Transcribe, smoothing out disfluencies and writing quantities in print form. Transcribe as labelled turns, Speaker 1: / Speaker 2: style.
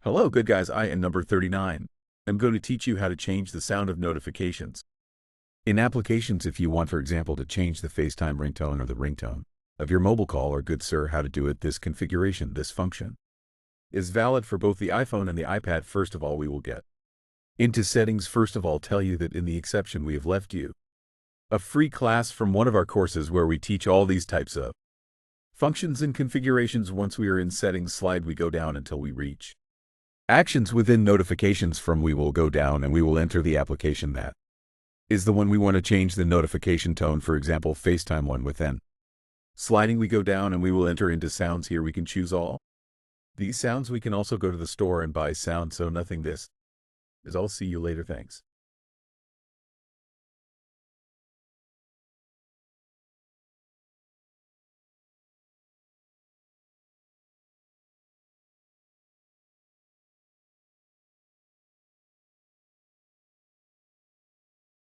Speaker 1: Hello, good guys. I am number 39. I'm going to teach you how to change the sound of notifications. In applications, if you want, for example, to change the FaceTime ringtone or the ringtone of your mobile call, or good sir, how to do it, this configuration, this function, is valid for both the iPhone and the iPad. First of all, we will get into settings. First of all, tell you that in the exception, we have left you a free class from one of our courses where we teach all these types of functions and configurations. Once we are in settings, slide, we go down until we reach actions within notifications. From we will go down and we will enter the application that is the one we want to change the notification tone. For example, FaceTime one. Within sliding, we go down and we will enter into sounds. Here we can choose all these sounds. We can also go to the store and buy sound. So nothing, this is all. See you later. Thanks.